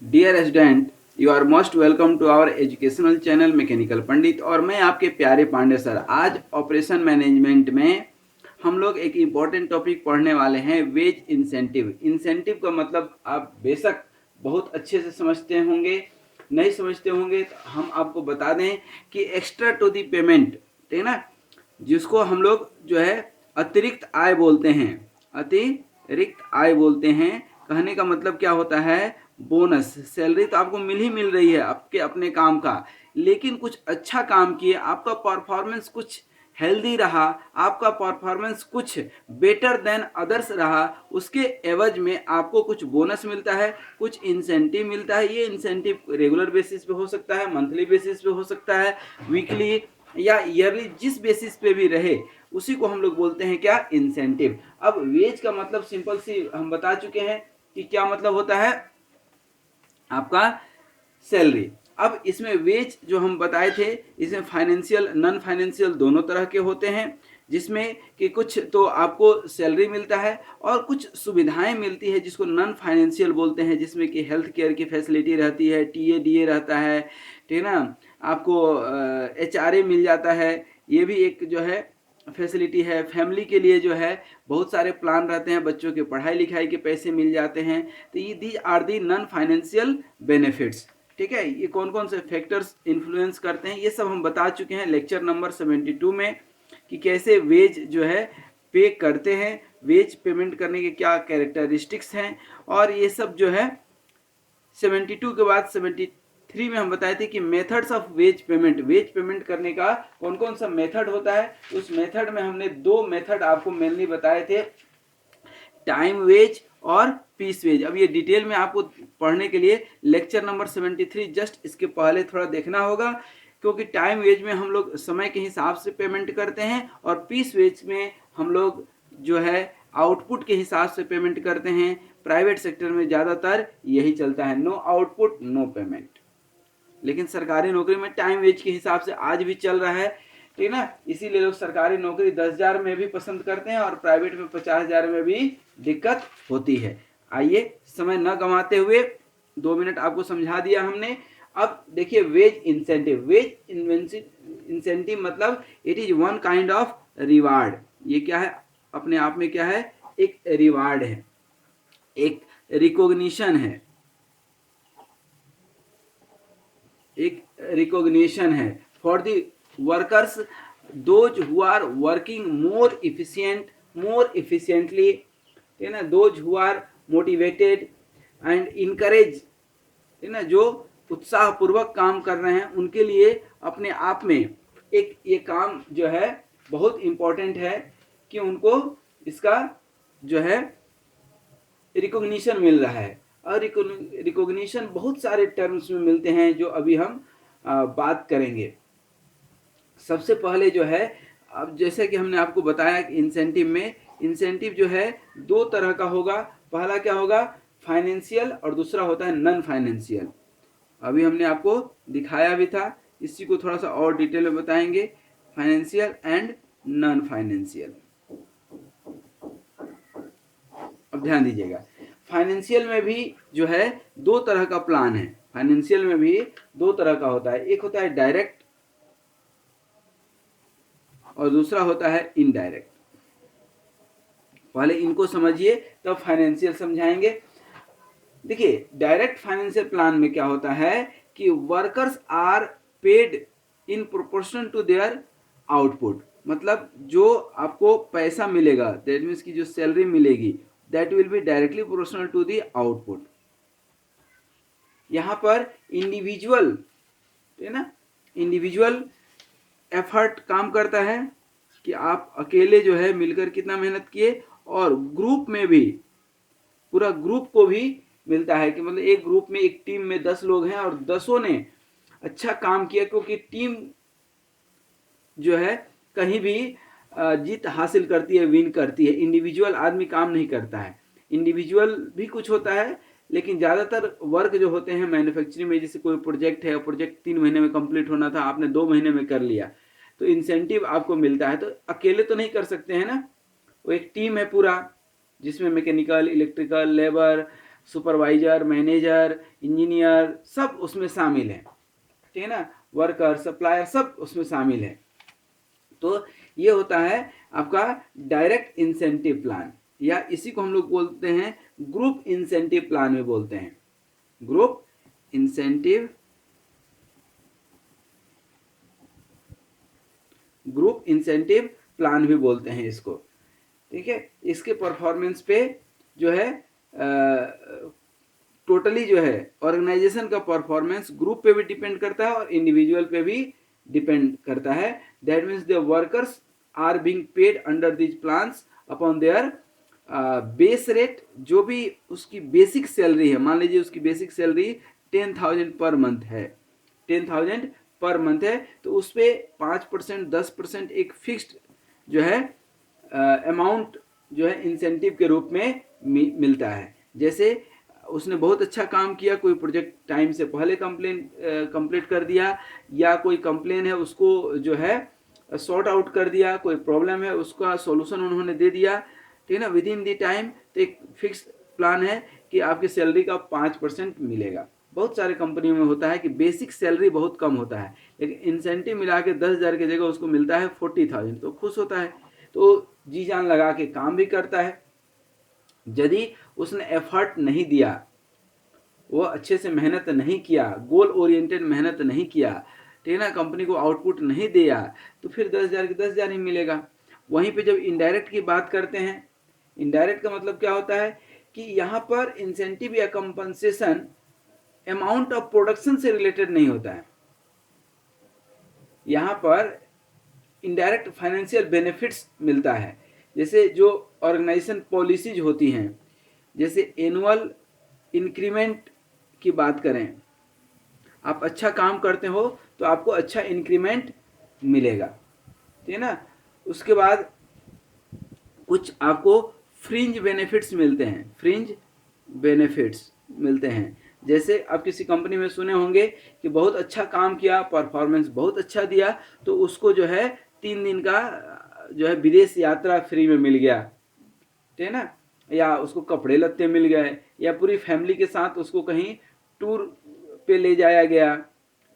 Dear student, you are most welcome to our educational channel mechanical Pandit. और मैं आपके प्यारे पांडे सर। आज ऑपरेशन मैनेजमेंट में हम लोग एक इम्पॉर्टेंट टॉपिक पढ़ने वाले हैं, वेज इंसेंटिव। इंसेंटिव का मतलब आप बेशक बहुत अच्छे से समझते होंगे, नहीं समझते होंगे तो हम आपको बता दें कि एक्स्ट्रा टू दी पेमेंट, ठीक है ना, जिसको हम लोग जो है अतिरिक्त आय बोलते हैं। अतिरिक्त आय बोलते हैं, कहने का मतलब क्या होता है, बोनस। सैलरी तो आपको मिल ही मिल रही है आपके अपने काम का, लेकिन कुछ अच्छा काम किए, आपका परफॉर्मेंस कुछ हेल्दी रहा, आपका परफॉर्मेंस कुछ बेटर देन अदर्स रहा, उसके एवज में आपको कुछ बोनस मिलता है, कुछ इंसेंटिव मिलता है। ये इंसेंटिव रेगुलर बेसिस पे हो सकता है, मंथली बेसिस पे हो सकता है, वीकली या ईयरली, जिस बेसिस पे भी रहे उसी को हम लोग बोलते हैं क्या, इंसेंटिव। अब वेज का मतलब सिंपल सी हम बता चुके हैं कि क्या मतलब होता है आपका, सैलरी। अब इसमें वेज जो हम बताए थे, इसमें फाइनेंशियल नॉन फाइनेंशियल दोनों तरह के होते हैं, जिसमें कि कुछ तो आपको सैलरी मिलता है और कुछ सुविधाएं मिलती है जिसको नॉन फाइनेंशियल बोलते हैं, जिसमें कि हेल्थ केयर की फैसिलिटी रहती है, टीए रहता है, ठीक है ना, आपको एचआरए मिल जाता है, ये भी एक जो है फैसिलिटी है। फैमिली के लिए जो है बहुत सारे प्लान रहते हैं, बच्चों के पढ़ाई लिखाई के पैसे मिल जाते हैं। तो ये these are the non financial benefits. ठीक है, ये कौन कौन से फैक्टर्स इन्फ्लुएंस करते हैं ये सब हम बता चुके हैं लेक्चर नंबर 72 में, कि कैसे वेज जो है पे करते हैं, वेज पेमेंट करने के क्या कैरेक्टरिस्टिक्स हैं। और ये सब जो है 72 के बाद 73 में हम बताए थे कि methods of wage payment, wage payment करने का कौन कौन सा मेथड होता है। उस मेथड में हमने दो मेथड आपको मेनली बताए थे, टाइम वेज और पीस वेज। अब ये डिटेल में आपको पढ़ने के लिए लेक्चर नंबर 73 जस्ट इसके पहले थोड़ा देखना होगा, क्योंकि टाइम वेज में हम लोग समय के हिसाब से पेमेंट करते हैं और पीस वेज में हम लोग जो है आउटपुट के हिसाब से पेमेंट करते हैं। प्राइवेट सेक्टर में ज़्यादातर यही चलता है, नो आउटपुट नो पेमेंट। लेकिन सरकारी नौकरी में टाइम वेज के हिसाब से आज भी चल रहा है, ठीक है ना। इसीलिए लोग सरकारी नौकरी 10,000 में भी पसंद करते हैं और प्राइवेट में 50,000 में भी दिक्कत होती है। आइए समय न गंवाते हुए 2 मिनट आपको समझा दिया हमने। अब देखिए वेज इंसेंटिव। वेज इंसेंटिव मतलब it is one kind of reward. ये क्या है, अपने आप में क्या है, एक रिवार्ड है, एक रिकॉग्निशन है, एक रिकॉग्निशन है for the workers those who are working more efficiently, ठीक है ना, those who are motivated and encourage, ठीक है ना, जो उत्साहपूर्वक काम कर रहे हैं उनके लिए अपने आप में एक ये काम जो है बहुत इम्पोर्टेंट है कि उनको इसका जो है रिकॉग्निशन मिल रहा है। और रिकॉग्निशन बहुत सारे टर्म्स में मिलते हैं जो अभी हम बात करेंगे। सबसे पहले जो है, अब जैसे कि हमने आपको बताया कि इंसेंटिव में, इंसेंटिव जो है दो तरह का होगा। पहला क्या होगा, फाइनेंशियल, और दूसरा होता है नॉन फाइनेंशियल। अभी हमने आपको दिखाया भी था, इसी को थोड़ा सा और डिटेल में बताएंगे, फाइनेंशियल एंड नॉन फाइनेंशियल। अब ध्यान दीजिएगा, फाइनेंशियल में भी जो है दो तरह का प्लान है। फाइनेंशियल में भी दो तरह का होता है, एक होता है डायरेक्ट और दूसरा होता है इनडायरेक्ट। पहले इनको समझिए तब फाइनेंशियल समझाएंगे। देखिए डायरेक्ट फाइनेंशियल प्लान में क्या होता है कि workers are paid in proportion to their output. मतलब जो आपको पैसा मिलेगा, दैट मीन्स की जो सैलरी मिलेगी, that will be directly proportional to the output. यहाँ पर इंडिविजुअल, है ना, इंडिविजुअल एफर्ट काम करता है कि आप अकेले जो है मिलकर कितना मेहनत किए, और ग्रुप में भी पूरा ग्रुप को भी मिलता है कि मतलब एक ग्रुप में, एक टीम में 10 लोग हैं और 10 ने अच्छा काम किया, क्योंकि टीम जो है कहीं भी जीत हासिल करती है, विन करती है। इंडिविजुअल आदमी काम नहीं करता है, इंडिविजुअल भी कुछ होता है, लेकिन ज़्यादातर वर्क जो होते हैं मैन्युफैक्चरिंग में, जैसे कोई प्रोजेक्ट है, प्रोजेक्ट 3 महीने में कंप्लीट होना था, आपने 2 महीने में कर लिया, तो इंसेंटिव आपको मिलता है। तो अकेले तो नहीं कर सकते हैं ना, वो एक टीम है पूरा, जिसमें mechanical, electrical, labour, supervisor, manager, engineer सब उसमें शामिल हैं, ठीक है ना, वर्कर, सप्लायर सब उसमें शामिल है। तो ये होता है आपका डायरेक्ट इंसेंटिव प्लान, या इसी को हम लोग बोलते हैं ग्रुप इंसेंटिव प्लान में बोलते हैं, group incentive, group incentive plan भी बोलते हैं इसको, ठीक है। इसके परफॉर्मेंस पे जो है टोटली जो है ऑर्गेनाइजेशन का परफॉर्मेंस ग्रुप पे भी डिपेंड करता है और इंडिविजुअल पे भी डिपेंड करता है। That means the workers are being paid under these plans upon their base rate, जो भी उसकी बेसिक सैलरी है, मान लीजिए उसकी बेसिक सैलरी 10,000 पर मंथ है, 10,000 पर मंथ है, तो उस पर 5%, 10% एक फिक्स्ड जो है अमाउंट जो है इंसेंटिव के रूप में मिलता है। जैसे उसने बहुत अच्छा काम किया, कोई प्रोजेक्ट टाइम से पहले कंप्लीट कर दिया, या कोई कंप्लेन है उसको जो है सॉर्ट आउट कर दिया, कोई प्रॉब्लम है उसका सॉल्यूशन उन्होंने दे दिया, ठीक है ना, विद इन दी टाइम, तो एक फिक्स प्लान है कि आपकी सैलरी का 5% मिलेगा। बहुत सारे कंपनियों में होता है कि बेसिक सैलरी बहुत कम होता है, लेकिन इंसेंटिव मिला के 10,000 की जगह उसको मिलता है 40,000, तो खुश होता है, तो जी जान लगा के काम भी करता है। यदि उसने एफर्ट नहीं दिया, वो अच्छे से मेहनत नहीं किया, गोल ओरिएंटेड मेहनत नहीं किया, ठीक है ना, कंपनी को आउटपुट नहीं दिया, तो फिर 10,000 की 10,000 ही मिलेगा। वहीं पे जब इनडायरेक्ट की बात करते हैं, इनडायरेक्ट का मतलब क्या होता है कि यहाँ पर इंसेंटिव या कंपनसेशन अमाउंट ऑफ प्रोडक्शन से रिलेटेड नहीं होता है। यहाँ पर इनडायरेक्ट फाइनेंशियल बेनिफिट्स मिलता है, जैसे जो ऑर्गेनाइजेशन पॉलिसीज होती हैं, जैसे एनुअल इंक्रीमेंट की बात करें, आप अच्छा काम करते हो तो आपको अच्छा इंक्रीमेंट मिलेगा, ठीक है ना। उसके बाद कुछ आपको फ्रिंज बेनिफिट्स मिलते हैं, फ्रिंज बेनिफिट्स मिलते हैं, जैसे आप किसी कंपनी में सुने होंगे कि बहुत अच्छा काम किया, परफॉर्मेंस बहुत अच्छा दिया, तो उसको जो है 3 दिन का जो है विदेश यात्रा फ्री में मिल गया, ठीक है ना, या उसको कपड़े लत्ते मिल गए, या पूरी फैमिली के साथ उसको कहीं टूर पे ले जाया गया,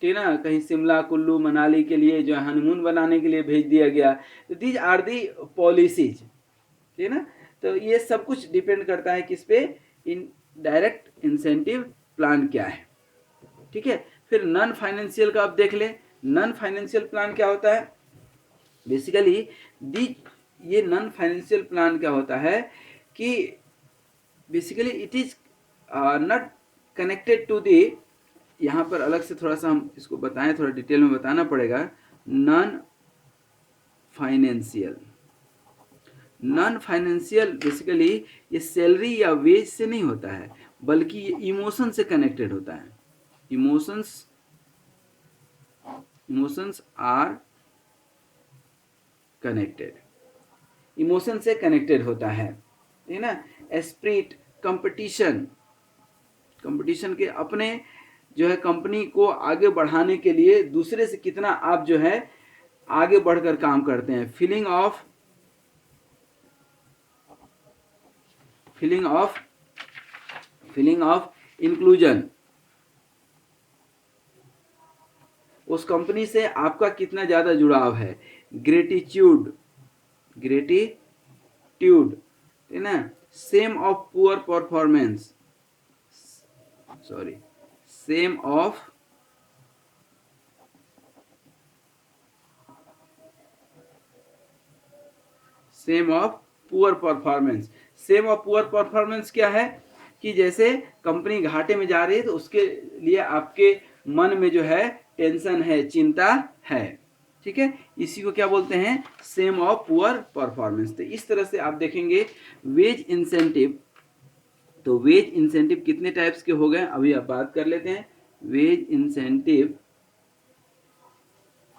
ठीक है ना, कहीं शिमला, कुल्लू, मनाली के लिए जो है हनीमून बनाने के लिए भेज दिया गया। तो दीज आर दी पॉलिसीज, ठीक है ना। तो ये सब कुछ डिपेंड करता है किस पे, इन डायरेक्ट इंसेंटिव प्लान क्या है, ठीक है। फिर नॉन फाइनेंशियल का आप देख ले, नॉन फाइनेंशियल प्लान क्या होता है बेसिकली, दी ये नॉन फाइनेंशियल प्लान क्या होता है कि basically it is not connected to the, यहाँ पर अलग से थोड़ा सा हम इसको बताएं, थोड़ा डिटेल में बताना पड़ेगा। Non financial, non financial basically ये सैलरी या वेज से नहीं होता है, बल्कि ये इमोशन से कनेक्टेड होता है। Emotions, emotions are connected, emotion से कनेक्टेड होता है, ठीक है ना। एस्प्रिट, कंपटीशन, कंपटीशन के अपने जो है कंपनी को आगे बढ़ाने के लिए दूसरे से कितना आप जो है आगे बढ़कर काम करते हैं। Feeling of, feeling of, feeling of inclusion, उस कंपनी से आपका कितना ज्यादा जुड़ाव है। ग्रेटिट्यूड, ग्रेटिट्यूड, है ना। Same of poor performance, sorry, same of same of poor performance. Same of poor performance क्या है कि जैसे कंपनी घाटे में जा रही है तो उसके लिए आपके मन में जो है टेंशन है, चिंता है, ठीक है, इसी को क्या बोलते हैं, सेम ऑफ पुअर परफॉर्मेंस। तो इस तरह से आप देखेंगे वेज इंसेंटिव। तो वेज इंसेंटिव कितने टाइप्स के हो गए अभी आप बात कर लेते हैं। Wage incentive,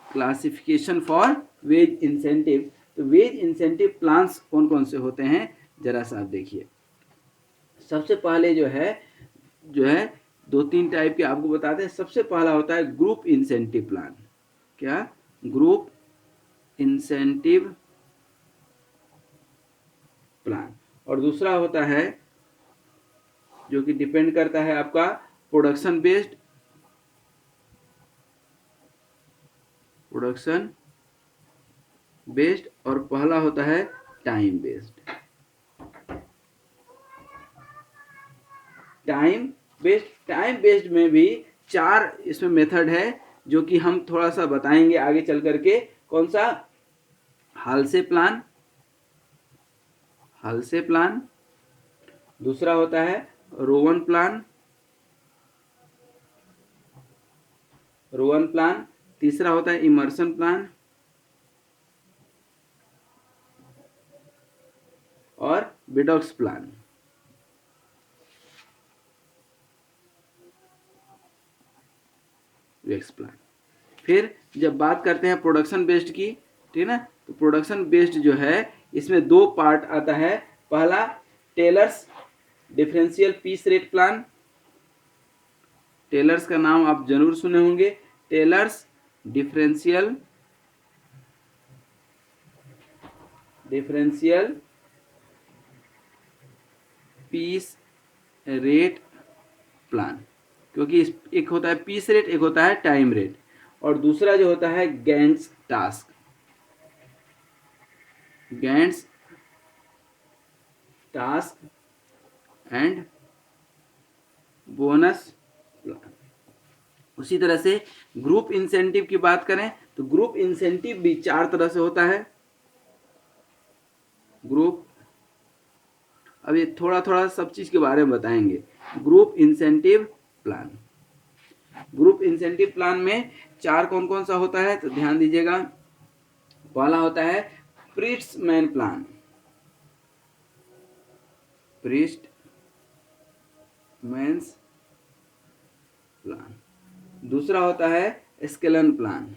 classification for wage incentive. तो वेज इंसेंटिव प्लान्स कौन कौन से होते हैं जरा सा आप देखिए। सबसे पहले जो है 2-3 टाइप के आपको बताते हैं। सबसे पहला होता है ग्रुप इंसेंटिव प्लान। क्या? Group incentive plan. और दूसरा होता है जो कि डिपेंड करता है आपका प्रोडक्शन बेस्ड, और पहला होता है टाइम बेस्ड। टाइम बेस्ड में भी 4 इसमें मेथड है जो कि हम थोड़ा सा बताएंगे आगे चल करके। कौन सा? हाल से प्लान, दूसरा होता है रोवन प्लान, तीसरा होता है इमर्शन प्लान, और बिडॉक्स प्लान। फिर जब बात करते हैं प्रोडक्शन बेस्ड की, ठीक है ना, तो प्रोडक्शन बेस्ड जो है इसमें 2 पार्ट आता है। पहला Taylor's differential piece rate plan, Taylor's का नाम आप जरूर सुने होंगे, Taylor's differential piece rate plan, क्योंकि एक होता है पीस रेट, एक होता है टाइम रेट, और दूसरा जो होता है Gantz task and bonus plan. उसी तरह से ग्रुप इंसेंटिव की बात करें तो ग्रुप इंसेंटिव भी 4 तरह से होता है। ग्रुप, अब ये थोड़ा थोड़ा सब चीज के बारे में बताएंगे। ग्रुप इंसेंटिव प्लान में 4 कौन कौन सा होता है, तो ध्यान दीजिएगा। पहला होता है प्रीस्टमैन प्लान, दूसरा होता है स्केलन प्लान,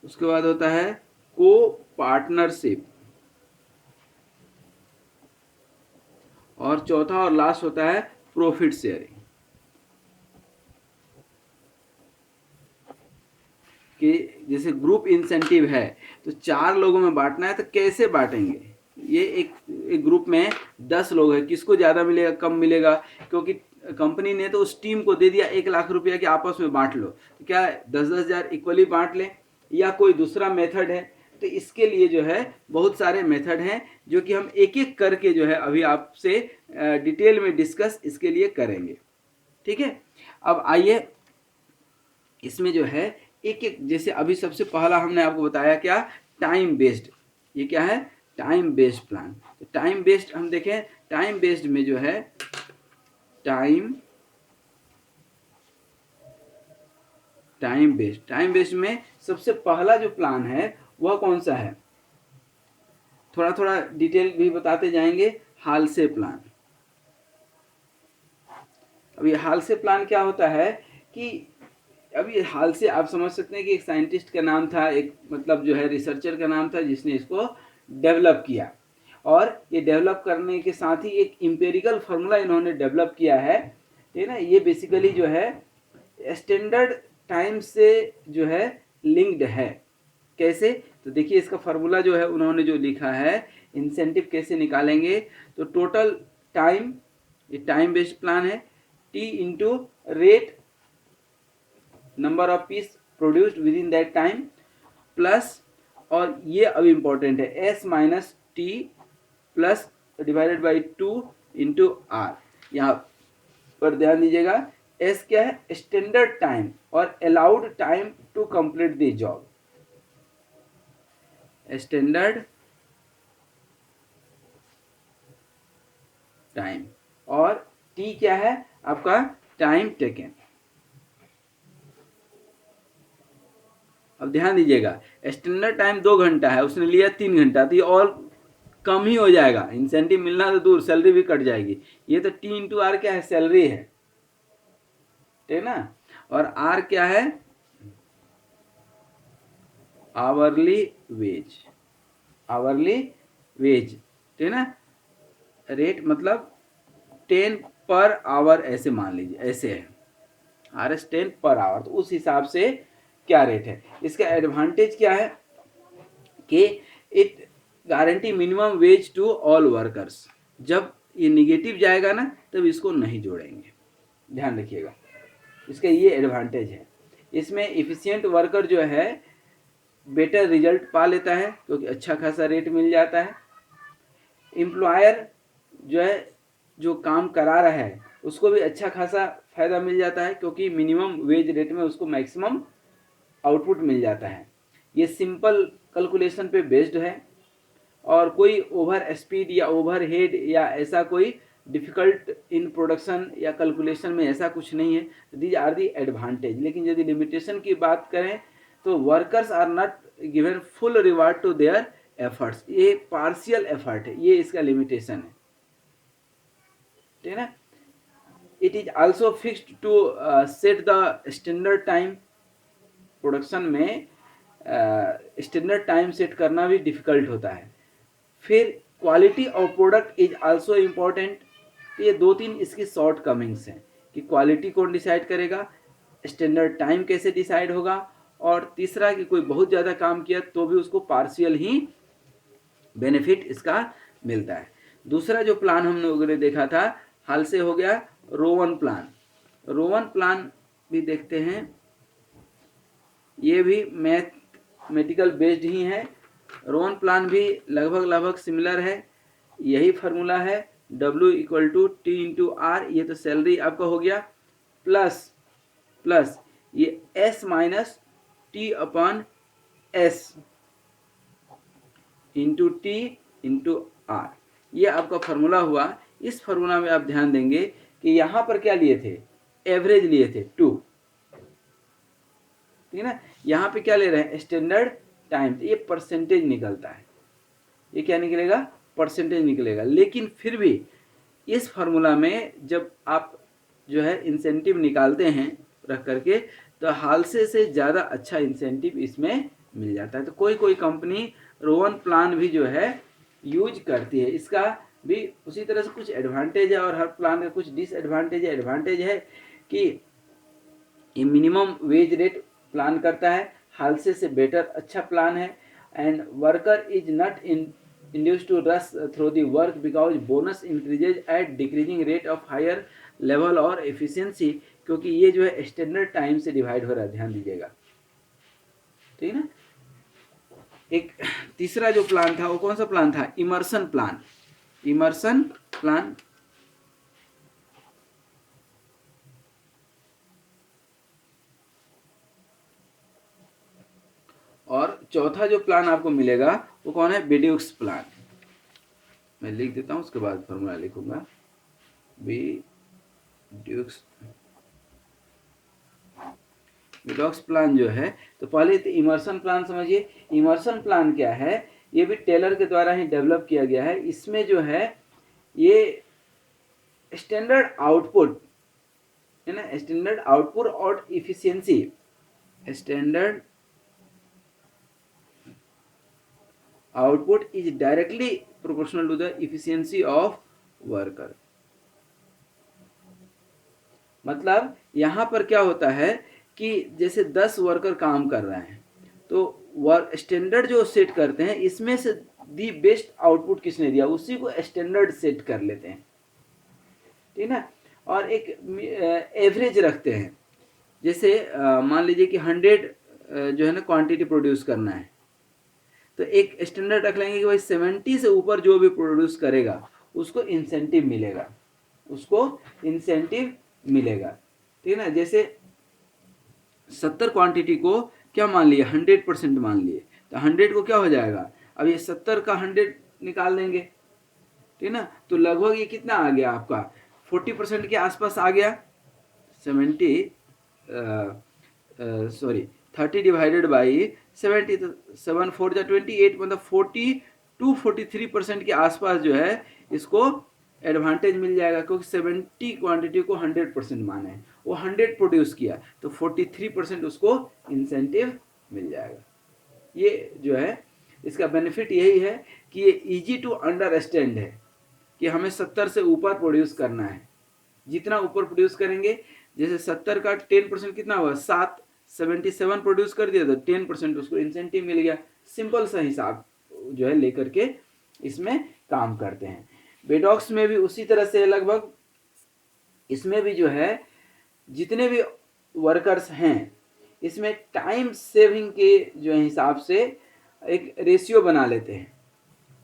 उसके बाद होता है को पार्टनरशिप, और चौथा और लास्ट होता है प्रॉफिट शेयरिंग। कि जैसे ग्रुप इंसेंटिव है तो 4 लोगों में बांटना है, तो कैसे बांटेंगे? ये एक ग्रुप में 10 लोग हैं, किसको ज़्यादा मिलेगा कम मिलेगा? क्योंकि कंपनी ने तो उस टीम को दे दिया 1 लाख रुपया कि आपस में बांट लो, तो क्या 10-10 हज़ार इक्वली बांट लें, या कोई दूसरा मेथड है? तो इसके लिए जो है बहुत सारे मेथड हैं जो कि हम एक एक करके जो है अभी आपसे डिटेल में डिस्कस इसके लिए करेंगे। ठीक है, अब आइए इसमें जो है एक एक, जैसे अभी सबसे पहला हमने आपको बताया क्या, टाइम बेस्ड। ये क्या है? Time based plan. तो टाइम बेस्ड हम देखें, टाइम बेस्ड में जो है टाइम बेस्ड में सबसे पहला जो प्लान है वह कौन सा है? थोड़ा थोड़ा डिटेल भी बताते जाएंगे। हाल से प्लान। अब ये हाल से प्लान क्या होता है कि अभी हाल से आप समझ सकते हैं कि एक साइंटिस्ट का नाम था, एक मतलब जो है रिसर्चर का नाम था जिसने इसको डेवलप किया, और ये डेवलप करने के साथ ही एक इम्पेरिकल फार्मूला इन्होंने डेवलप किया है, ठीक है ना। ये बेसिकली जो है स्टैंडर्ड टाइम से जो है लिंक्ड है। कैसे? तो देखिए इसका फार्मूला जो है उन्होंने जो लिखा है, इंसेंटिव कैसे निकालेंगे, तो टोटल टाइम, ये टाइम बेस्ड प्लान है, T into rate number of piece produced within that time, plus, और ये अब इम्पोर्टेंट है, S minus T plus divided by 2 into R. यहाँ पर ध्यान दीजिएगा, एस क्या है? स्टैंडर्ड टाइम और allowed time to complete the job. Standard time, और टी क्या है आपका? Time taken. अब ध्यान दीजिएगा, स्टैंडर्ड टाइम 2 घंटा है, उसने लिया 3 घंटा, तो ये और कम ही हो जाएगा, इंसेंटिव मिलना तो दूर, सैलरी भी कट जाएगी। ये तो टी इंटू आर क्या है? सैलरी है, ठीक है ना। और आर क्या है? आवरली वेज, ठीक है ना। रेट मतलब 10 पर आवर, ऐसे मान लीजिए, ऐसे है आर एस 10 पर आवर, तो उस हिसाब से क्या रेट है। इसका एडवांटेज क्या है कि it guarantee minimum wage to all workers. जब ये निगेटिव जाएगा ना तब इसको नहीं जोड़ेंगे, ध्यान रखिएगा, इसका ये एडवांटेज है। इसमें इफिशियंट वर्कर जो है बेटर रिजल्ट पा लेता है क्योंकि अच्छा खासा रेट मिल जाता है। एम्प्लॉयर जो है जो काम करा रहा है उसको भी अच्छा खासा फायदा मिल जाता है क्योंकि मिनिमम वेज रेट में उसको मैक्सिमम आउटपुट मिल जाता है। ये सिंपल कैलकुलेशन पे बेस्ड है और कोई ओवर स्पीड या ओवर हेड या ऐसा कोई डिफ़िकल्ट इन प्रोडक्शन या कैलकुलेशन में ऐसा कुछ नहीं है। These are the advantage. लेकिन यदि लिमिटेशन की बात करें तो workers are not given full reward to their efforts, ये पार्शियल एफर्ट है, ये इसका लिमिटेशन है, ठीक है ना। It is also fixed to set the standard time. Production में स्टैंडर्ड टाइम सेट करना भी डिफिकल्ट होता है। फिर quality of product is also important. ये दो तीन इसकी शॉर्ट कमिंग्स हैं कि क्वालिटी कौन डिसाइड करेगा, स्टैंडर्ड टाइम कैसे डिसाइड होगा, और तीसरा कि कोई बहुत ज़्यादा काम किया तो भी उसको पार्शियल ही बेनिफिट इसका मिलता है। दूसरा जो प्लान हम लोगों ने देखा था हाल से हो गया रोवन प्लान। रोवन प्लान भी देखते हैं, ये भी मैथमेटिकल बेस्ड ही है। रोवन प्लान भी लगभग सिमिलर है। यही फार्मूला है W equal to T into R, ये तो सैलरी आपका हो गया, प्लस ये S minus T upon S into T into R, ये आपका फार्मूला हुआ। इस फार्मूला में आप ध्यान देंगे कि यहाँ पर क्या लिए थे, एवरेज लिए थे 2, ठीक है ना। यहाँ पे क्या ले रहे हैं, स्टैंडर्ड टाइम, ये परसेंटेज निकलता है, ये क्या निकलेगा, परसेंटेज निकलेगा। लेकिन फिर भी इस फार्मूला में जब आप जो है इंसेंटिव निकालते हैं रख करके तो हाल से ज़्यादा अच्छा इंसेंटिव इसमें मिल जाता है। तो कोई कोई कंपनी रोवन प्लान भी जो है यूज करती है। इसका भी उसी तरह से कुछ एडवांटेज है और हर प्लान का कुछ डिसएडवांटेज है। एडवांटेज है कि ये मिनिमम वेज रेट प्लान करता है, हाल से बेटर अच्छा प्लान है। And worker is not induced to rush through the work because bonus increases at decreasing rate of higher level और efficiency, क्योंकि ये जो है स्टैंडर्ड टाइम से डिवाइड हो रहा है, ध्यान दीजिएगा, ठीक है ना। एक तीसरा जो प्लान था वो कौन सा प्लान था, इमर्सन प्लान। इमर्सन प्लान और चौथा जो प्लान आपको मिलेगा वो कौन है, बेड्यूक्स प्लान। मैं लिख देता हूं, उसके बाद फॉर्मूला लिखूंगा, बेड्यूक्स प्लान जो है। तो पहले तो इमर्सन प्लान समझिए। इमर्सन प्लान क्या है, ये भी टेलर के द्वारा ही डेवलप किया गया है। इसमें जो है ये स्टैंडर्ड आउटपुट है ना, स्टैंडर्ड आउटपुट और efficiency, standard output is directly proportional to the efficiency of worker। मतलब यहाँ पर क्या होता है कि जैसे 10 वर्कर काम कर रहे हैं तो वर्क स्टैंडर्ड जो सेट करते हैं इसमें से दी बेस्ट आउटपुट किसने दिया उसी को स्टैंडर्ड सेट कर लेते हैं, ठीक ना। और एक एवरेज रखते हैं। जैसे मान लीजिए कि 100 जो है ना क्वांटिटी प्रोड्यूस करना है तो एक स्टैंडर्ड रख लेंगे कि भाई 70 से ऊपर जो भी प्रोड्यूस करेगा उसको इंसेंटिव मिलेगा, उसको इंसेंटिव मिलेगा, ठीक है ना। जैसे 70 क्वांटिटी को क्या मान लिए, 100% मान लिए, तो 100 को क्या हो जाएगा, अब ये 70 का 100 निकाल देंगे, ठीक है ना। तो लगभग ये कितना आ गया आपका, 40% के आसपास आ गया। 30 डिवाइडेड बाई 70 तो 7 4 28, मतलब 42-43% के आसपास जो है इसको एडवांटेज मिल जाएगा क्योंकि 70 क्वांटिटी को 100% माने हैं, वो 100 प्रोड्यूस किया तो 43% उसको इंसेंटिव मिल जाएगा। ये जो है इसका बेनिफिट यही है कि ये इजी टू अंडरस्टैंड है कि हमें 70 से ऊपर प्रोड्यूस करना है। जितना ऊपर प्रोड्यूस करेंगे, जैसे 70 का 10% कितना हुआ, 77 प्रोड्यूस कर दिया तो 10% उसको इंसेंटिव मिल गया। सिंपल सा हिसाब जो है लेकर के इसमें काम करते हैं। बेडॉक्स में भी उसी तरह से लगभग, इसमें भी जो है जितने भी वर्कर्स हैं इसमें टाइम सेविंग के जो हिसाब से एक रेशियो बना लेते हैं,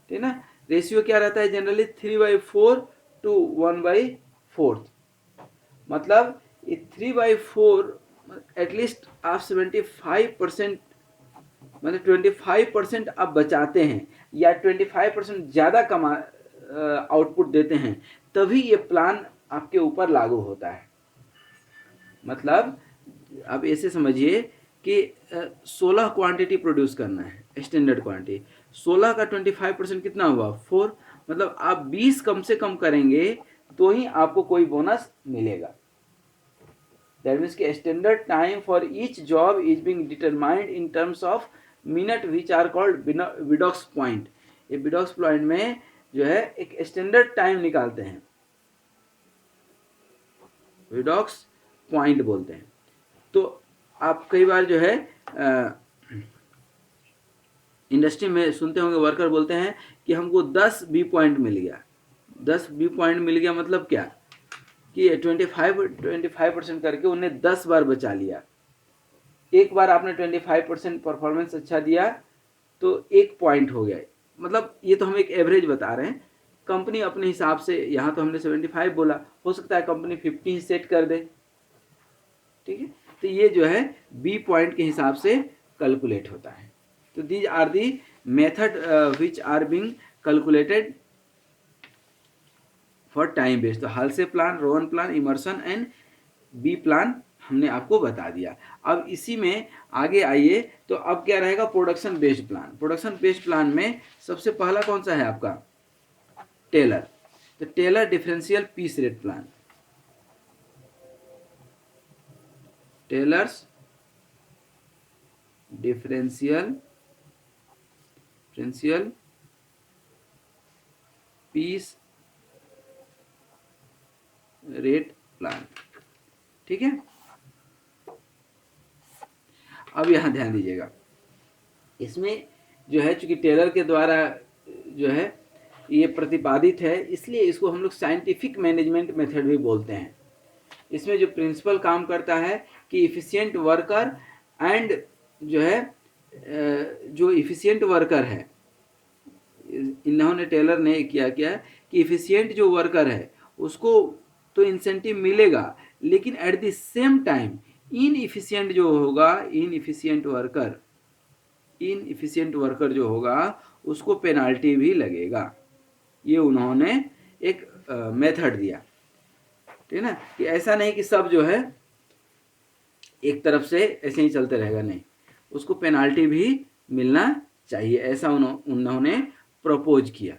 ठीक ना। रेशियो क्या रहता है जनरली 3/4 to 1/4, मतलब ये 3/4 एटलीस्ट आप 75%, मतलब 25% आप बचाते हैं या 25% ज़्यादा कमा आउटपुट देते हैं, तभी ये प्लान आपके ऊपर लागू होता है। मतलब आप ऐसे समझिए कि 16 क्वांटिटी प्रोड्यूस करना है, स्टैंडर्ड क्वांटिटी, 16 का 25% कितना हुआ 4, मतलब आप 20 कम से कम करेंगे तो ही आपको कोई बोनस मिलेगा। दैट मीन्स कि standard time for each job is being determined in terms of minute which are called Bedaux point. ये विडॉक्स पॉइंट में जो है एक स्टैंडर्ड टाइम निकालते हैं, विडॉक्स पॉइंट बोलते हैं। तो आप कई बार जो है इंडस्ट्री में सुनते होंगे, वर्कर बोलते हैं कि हमको 10 बी पॉइंट मिल गया। 10 बी पॉइंट मिल गया मतलब क्या कि 25% करके उन्हें 10 बार बचा लिया। एक बार आपने 25% परफॉर्मेंस अच्छा दिया तो 1 पॉइंट हो गया। मतलब ये तो हम एक एवरेज बता रहे हैं, कंपनी अपने हिसाब से, यहाँ तो हमने 75 बोला, हो सकता है कंपनी 50 सेट कर दे, ठीक है। तो ये जो है बी पॉइंट के हिसाब से कैलकुलेट होता है। तो these are the method which are being calculated for time based. तो Halsey plan, Rowan plan, Emerson and B plan हमने आपको बता दिया। अब इसी में आगे आइए, तो अब क्या रहेगा production based plan. Production based plan में सबसे पहला कौन सा है आपका टेलर। तो Taylor differential piece rate plan, Taylor's differential piece rate plan, ठीक है। अब यहां ध्यान दीजिएगा, इसमें जो है चूंकि टेलर के द्वारा जो है ये प्रतिपादित है, इसलिए इसको हम लोग साइंटिफिक मैनेजमेंट मेथड भी बोलते हैं। इसमें जो प्रिंसिपल काम करता है कि इफिशिएंट वर्कर एंड जो है जो इफिशिएंट वर्कर है, इन्होंने टेलर ने किया कि इफिशिएंट जो वर्कर है उसको तो इंसेंटिव मिलेगा, लेकिन एट द सेम टाइम इनइफिशिएंट जो होगा, इनइफिशिएंट वर्कर जो होगा उसको पेनाल्टी भी लगेगा। ये उन्होंने एक मेथड दिया, ठीक है ना, कि ऐसा नहीं कि सब जो है एक तरफ से ऐसे ही चलते रहेगा, नहीं, उसको पेनाल्टी भी मिलना चाहिए, ऐसा उन्होंने प्रपोज किया,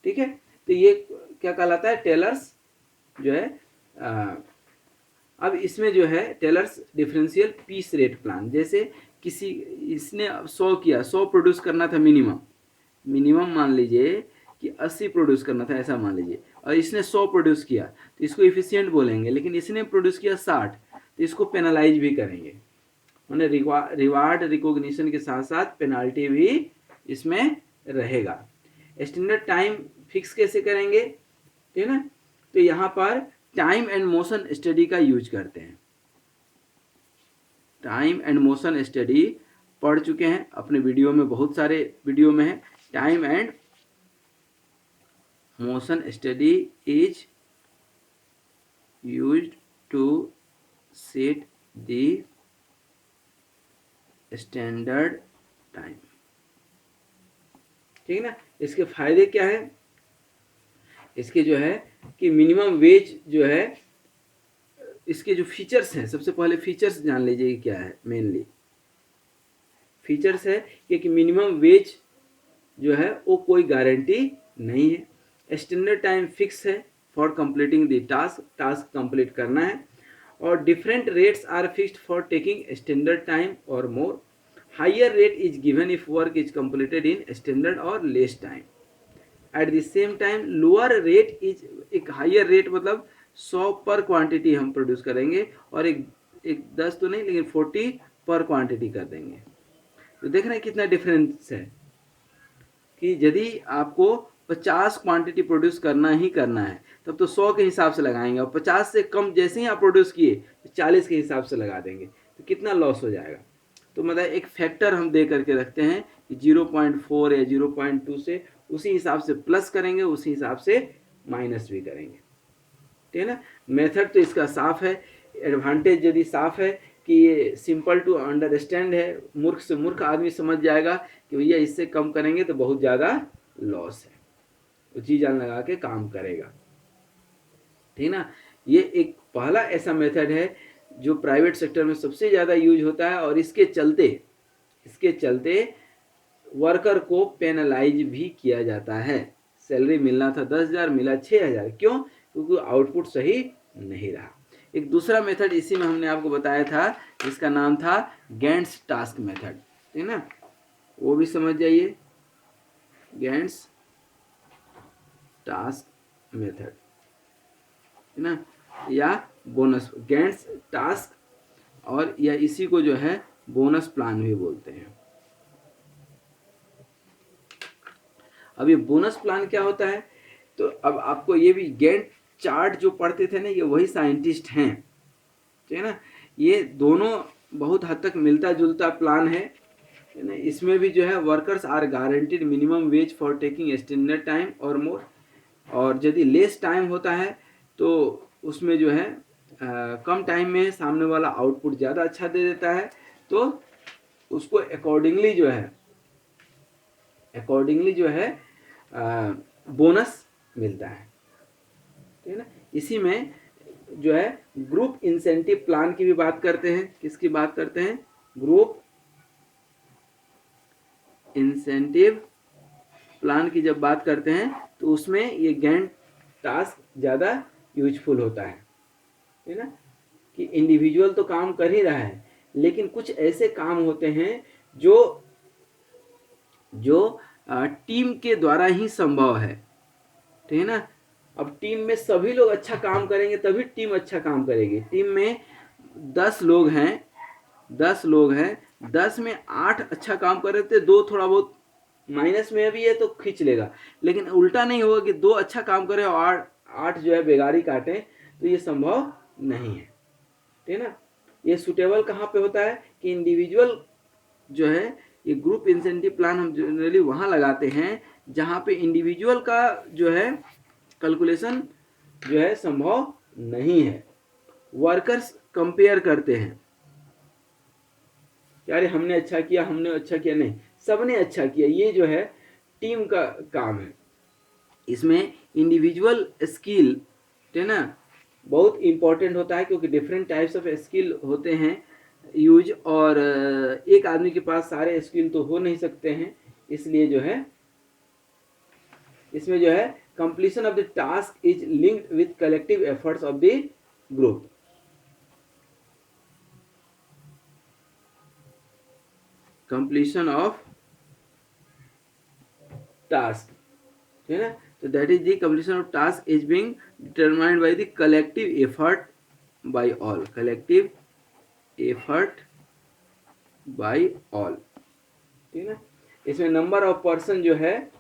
ठीक है। तो ये क्या कहलाता है टेलर्स जो है अब इसमें जो है Taylor's differential piece rate plan. जैसे किसी इसने 100 किया, 100 प्रोड्यूस करना था मिनिमम मान लीजिए कि 80 प्रोड्यूस करना था, ऐसा मान लीजिए, और इसने 100 प्रोड्यूस किया तो इसको इफिशिएंट बोलेंगे, लेकिन इसने प्रोड्यूस किया 60 तो इसको पेनलाइज भी करेंगे। उन्हें रिवार्ड रिकॉग्निशन के साथ साथ पेनाल्टी भी इसमें रहेगा। स्टैंडर्ड टाइम फिक्स कैसे करेंगे, ठीक है ना। तो यहाँ पर टाइम एंड मोशन स्टडी का यूज करते हैं। टाइम एंड मोशन स्टडी पढ़ चुके हैं अपने वीडियो में, बहुत सारे वीडियो में है। Time and motion study is used to set the standard time, ठीक है ना। इसके फायदे क्या है, इसके जो है कि मिनिमम वेज जो है, इसके जो फीचर्स हैं, सबसे पहले फीचर्स जान लीजिए क्या है। मेनली फीचर्स है कि मिनिमम वेज जो है वो कोई गारंटी नहीं है। स्टैंडर्ड टाइम फिक्स है for completing the task complete करना है, और different rates are fixed for taking standard time और more. Higher rate is given if work is completed in standard और less time. At the same time lower rate is, एक higher rate मतलब 100 पर quantity हम produce करेंगे, और एक 10 तो नहीं लेकिन 40 पर क्वांटिटी कर देंगे। तो देख रहे हैं कितना डिफरेंस है। कि यदि आपको 50 क्वांटिटी प्रोड्यूस करना ही करना है तब तो 100 के हिसाब से लगाएंगे, और 50 से कम जैसे ही आप प्रोड्यूस किए तो 40 के हिसाब से लगा देंगे, तो कितना लॉस हो जाएगा। तो मतलब एक फैक्टर हम दे करके रखते हैं कि 0.4 या 0.2 से उसी हिसाब से प्लस करेंगे, उसी हिसाब से माइनस भी करेंगे, ठीक है ना। मेथड तो इसका साफ है, एडवांटेज यदि साफ है कि ये सिंपल टू अंडरस्टैंड है, मूर्ख से मूर्ख आदमी समझ जाएगा कि भैया इससे कम करेंगे तो बहुत ज़्यादा लॉस है, तो जी जान लगा के काम करेगा, ठीक ना। ये एक पहला ऐसा मेथड है जो प्राइवेट सेक्टर में सबसे ज़्यादा यूज होता है, और इसके चलते वर्कर को पेनलाइज भी किया जाता है। सैलरी मिलना था 10,000, मिला 6,000, क्यों? क्योंकि आउटपुट सही नहीं रहा। एक दूसरा मेथड इसी में हमने आपको बताया था, जिसका नाम था गैंट्स टास्क मेथड, ठीक ना, वो भी समझ जाइए, गैंट्स टास्क मेथड, है ना, या बोनस गैंट्स टास्क, और या इसी को जो है बोनस प्लान भी बोलते हैं। अब ये बोनस प्लान क्या होता है, तो अब आपको ये भी गैंट चार्ट जो पढ़ते थे ना, ये वही साइंटिस्ट हैं, ठीक है ना। ये दोनों बहुत हद तक मिलता जुलता प्लान है ना। इसमें भी जो है workers are guaranteed minimum wage for taking standard time और मोर, और यदि लेस टाइम होता है तो उसमें जो है कम टाइम में सामने वाला आउटपुट ज़्यादा अच्छा दे देता है, तो उसको अकॉर्डिंगली जो है बोनस मिलता है, ठीक है ना। इसी में जो है ग्रुप इंसेंटिव प्लान की भी बात करते हैं। किसकी बात करते हैं? ग्रुप इंसेंटिव प्लान की जब बात करते हैं तो उसमें ये गैंट टास्क ज़्यादा यूजफुल होता है, ठीक है ना, कि इंडिविजुअल तो काम कर ही रहा है, लेकिन कुछ ऐसे काम होते हैं जो टीम के द्वारा ही संभव है, ठीक है ना। अब टीम में सभी लोग अच्छा काम करेंगे तभी टीम अच्छा काम करेगी। टीम में 10 लोग हैं, 10 में 8 अच्छा काम कर रहे थे, 2 थोड़ा बहुत माइनस में भी है तो खींच लेगा, लेकिन उल्टा नहीं होगा कि 2 अच्छा काम करे और 8 जो है बेगारी काटे, तो ये संभव नहीं है, ठीक है ना। ये सुटेबल कहाँ पे होता है कि इंडिविजुअल जो है, ये ग्रुप इंसेंटिव प्लान हम जनरली वहाँ लगाते हैं जहाँ पे इंडिविजुअल का जो है कैलकुलेशन जो है संभव नहीं है। वर्कर्स कंपेयर करते हैं, यार हमने अच्छा किया, नहीं, सबने अच्छा किया, ये जो है टीम का काम है। इसमें इंडिविजुअल स्किल, ठीक है ना, बहुत इंपॉर्टेंट होता है, क्योंकि डिफरेंट टाइप्स ऑफ स्किल होते हैं यूज, और एक आदमी के पास सारे स्किल तो हो नहीं सकते हैं, इसलिए जो है इसमें जो है completion of the task is linked with collective efforts of the group. Completion of task, ठीक है ना, तो that is the completion of task is being determined by the collective effort bye all, collective effort bye all, ठीक है ना। इसमें number of person जो है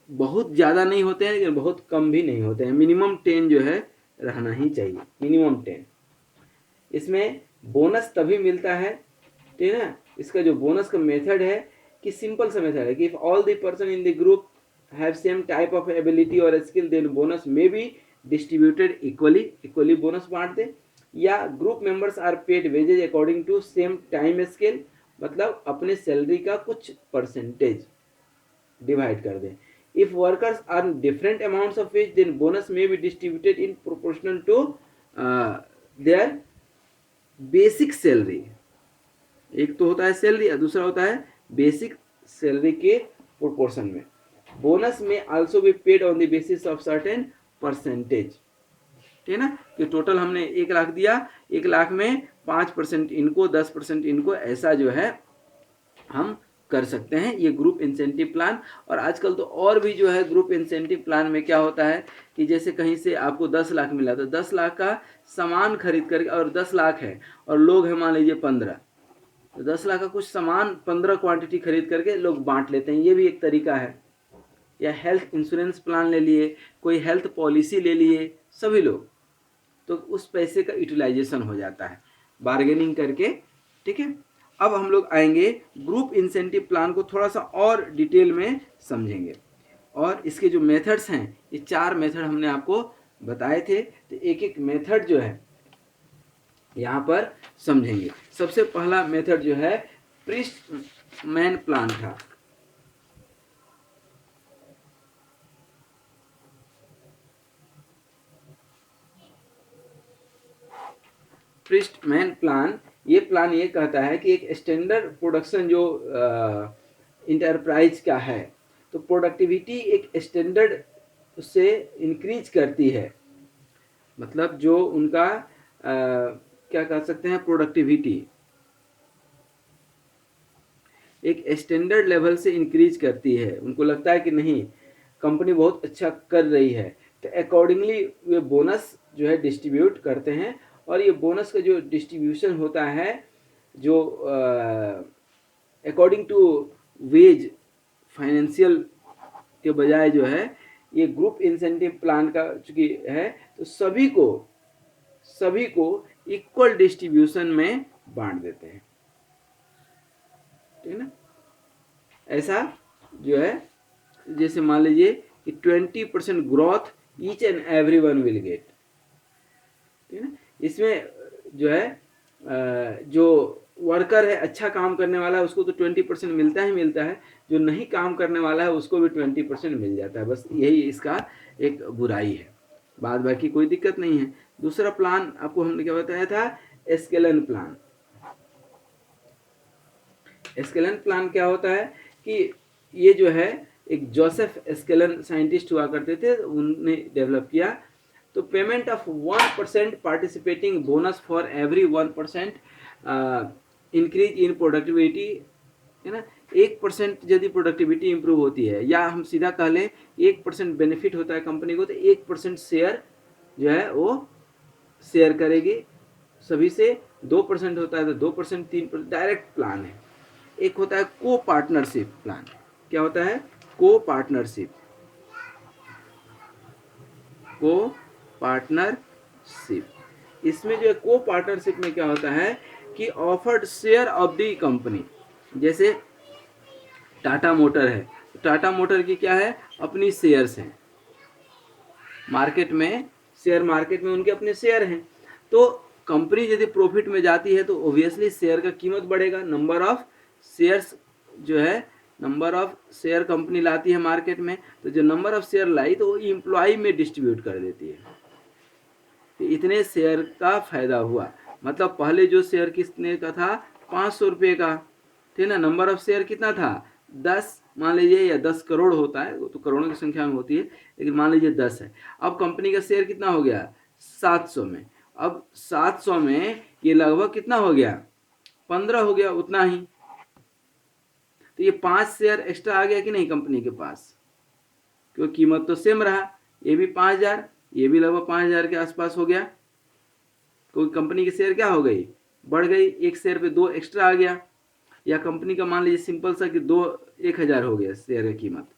बहुत ज़्यादा नहीं होते हैं, लेकिन बहुत कम भी नहीं होते हैं, मिनिमम 10 जो है रहना ही चाहिए, मिनिमम 10। इसमें बोनस तभी मिलता है, ठीक है ना। इसका जो बोनस का मेथड है कि सिंपल सा मेथड है कि if all the person in the group have same type of ability और skill then bonus may be distributed equally bonus बांट दे, या group members are paid wages according to same time scale, मतलब अपने salary का कुछ percentage divide कर दें। If workers earn different amounts of wage, then bonus may be distributed in proportional to their basic salary. एक तो होता है सैलरी और दूसरा होता है बेसिक सैलरी के प्रोपोर्शन में। बोनस में also be paid on the basis of certain percentage, ठीक है ना, कि टोटल हमने 1 लाख दिया, 1 लाख में 5% इनको, 10% इनको, ऐसा जो है हम कर सकते हैं। ये ग्रुप इंसेंटिव प्लान। और आजकल तो और भी जो है ग्रुप इंसेंटिव प्लान में क्या होता है कि जैसे कहीं से आपको 10 लाख मिला तो 10 लाख का सामान खरीद करके, और 10 लाख है और लोग हैं मान लीजिए 15, तो 10 लाख का कुछ सामान 15 क्वांटिटी खरीद करके लोग बांट लेते हैं, ये भी एक तरीका है, या हेल्थ इंश्योरेंस प्लान ले लिए, कोई हेल्थ पॉलिसी ले लिए, सभी लोग, तो उस पैसे का यूटिलाइजेशन हो जाता है बार्गेनिंग करके। ठीक है, अब हम लोग आएंगे ग्रुप इंसेंटिव प्लान को थोड़ा सा और डिटेल में समझेंगे, और इसके जो मेथड्स हैं, ये 4 मेथड हमने आपको बताए थे, तो एक एक मेथड जो है यहाँ पर समझेंगे। सबसे पहला मेथड जो है प्रिस्टमैन प्लान था। प्रिस्टमैन प्लान, ये प्लान ये कहता है कि एक स्टैंडर्ड प्रोडक्शन जो इंटरप्राइज का है, तो प्रोडक्टिविटी एक स्टैंडर्ड से इंक्रीज करती है, मतलब जो उनका क्या कह सकते हैं, प्रोडक्टिविटी एक स्टैंडर्ड लेवल से इंक्रीज करती है। उनको लगता है कि नहीं, कंपनी बहुत अच्छा कर रही है, तो अकॉर्डिंगली वे बोनस जो है डिस्ट्रीब्यूट करते हैं। और ये बोनस का जो डिस्ट्रीब्यूशन होता है, जो अकॉर्डिंग टू वेज फाइनेंशियल के बजाय जो है, ये ग्रुप इंसेंटिव प्लान का चूंकि है, तो सभी को इक्वल डिस्ट्रीब्यूशन में बांट देते हैं। ठीक है ना, ऐसा जो है, जैसे मान लीजिए कि 20% growth each and every one will get. ठीक है ना, इसमें जो है जो वर्कर है, अच्छा काम करने वाला है, उसको तो 20% मिलता ही मिलता है, जो नहीं काम करने वाला है उसको भी 20% मिल जाता है। बस यही इसका एक बुराई है, बाद बाकी कोई दिक्कत नहीं है। दूसरा प्लान आपको हमने क्या बताया था, एस्केलन प्लान। एस्केलन प्लान क्या होता है कि ये जो है एक जोसेफ एस्केलन साइंटिस्ट हुआ करते थे, उन्होंने डेवलप किया। तो payment of 1% participating bonus for every 1% increase in productivity, है ना। 1% यदि प्रोडक्टिविटी इंप्रूव होती है, या हम सीधा कह लें 1% बेनिफिट होता है कंपनी को, तो 1% शेयर जो है वो शेयर करेगी सभी से। 2% होता है तो 2%, 3% डायरेक्ट प्लान है। एक होता है को पार्टनरशिप प्लान। क्या होता है को पार्टनरशिप? को पार्टनरशिप, इसमें जो है को पार्टनरशिप में क्या होता है कि offered share of the company, जैसे टाटा मोटर है, टाटा मोटर की क्या है, अपनी शेयर्स हैं मार्केट में, शेयर मार्केट में उनके अपने शेयर हैं। तो कंपनी यदि प्रॉफिट में जाती है तो ऑब्वियसली शेयर का कीमत बढ़ेगा, नंबर ऑफ शेयर्स जो है, नंबर ऑफ शेयर कंपनी लाती है मार्केट में, तो जो नंबर ऑफ शेयर लाई तो वो एम्प्लॉय में डिस्ट्रीब्यूट कर देती है, तो इतने शेयर का फायदा हुआ। मतलब पहले जो शेयर कितने का था, 500 रुपये का, ठीक ना, नंबर ऑफ शेयर कितना था, 10 मान लीजिए, या 10 करोड़ होता है, वो तो करोड़ों की संख्या में होती है, लेकिन मान लीजिए 10 है। अब कंपनी का शेयर कितना हो गया, 700 में। अब 700 में ये लगभग कितना हो गया, 15 हो गया, उतना ही। तो ये 5 शेयर एक्स्ट्रा आ गया कि नहीं कंपनी के पास, क्योंकि कीमत तो सेम रहा, ये भी 5000, ये भी लगभग 5000 के आसपास हो गया, क्योंकि कंपनी की शेयर क्या हो गई, बढ़ गई, एक शेयर पे 2 एक्स्ट्रा आ गया। या कंपनी का मान लीजिए सिंपल सा कि 1000 हो गया शेयर की कीमत,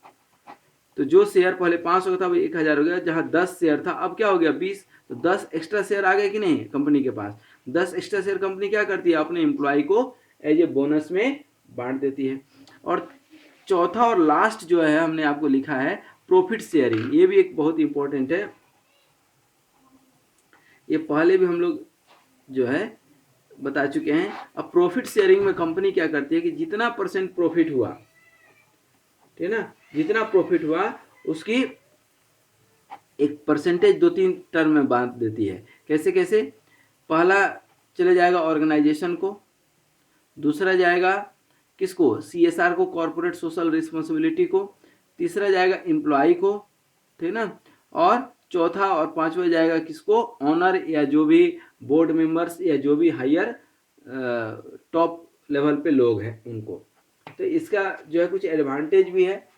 तो जो शेयर पहले 500 का था वो 1000 हो गया, जहां 10 शेयर था अब क्या हो गया 20, तो 10 एक्स्ट्रा शेयर आ गए कि नहीं कंपनी के पास। 10 एक्स्ट्रा शेयर कंपनी क्या करती है, अपने एम्प्लॉय को एज ए बोनस में बांट देती है। और चौथा और लास्ट जो है हमने आपको लिखा है प्रॉफिट शेयरिंग, ये भी एक बहुत इंपॉर्टेंट है। ये पहले भी हम लोग जो है बता चुके हैं। अब प्रॉफिट शेयरिंग में कंपनी क्या करती है कि जितना % प्रॉफिट हुआ, ठीक है ना, जितना प्रॉफिट हुआ उसकी एक परसेंटेज 2-3 टर्म में बांट देती है। कैसे कैसे, पहला चले जाएगा ऑर्गेनाइजेशन को, दूसरा जाएगा किसको, CSR को, कॉर्पोरेट सोशल रिस्पॉन्सिबिलिटी को, तीसरा जाएगा एम्प्लॉय को, ठीक ना, और चौथा और पांचवा जाएगा किसको, ऑनर या जो भी बोर्ड मेंबर्स या जो भी हायर टॉप लेवल पे लोग हैं उनको। तो इसका जो है कुछ एडवांटेज भी है,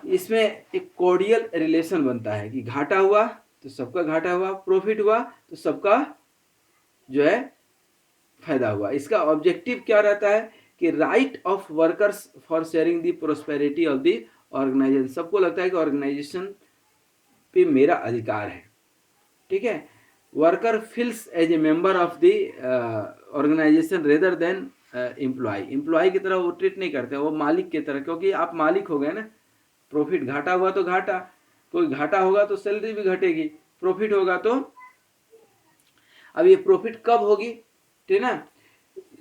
इसमें एक कोर्डियल रिलेशन बनता है कि घाटा हुआ तो सबका घाटा हुआ, प्रॉफिट हुआ तो सबका जो है फायदा हुआ। इसका ऑब्जेक्टिव क्या रहता है कि right of workers for sharing the prosperity of the organisation, सबको लगता है कि ऑर्गेनाइजेशन पे मेरा अधिकार है, ठीक है। Worker feels as a member of the organisation rather than employ की तरह वो ट्रीट नहीं करते, वो मालिक की तरह, क्योंकि आप मालिक हो गए ना। प्रॉफिट घाटा हुआ तो घाटा, कोई घाटा होगा तो सैलरी भी घटेगी, प्रॉफिट होगा तो, अब ये प्रॉफिट कब होगी, ठीक है ना,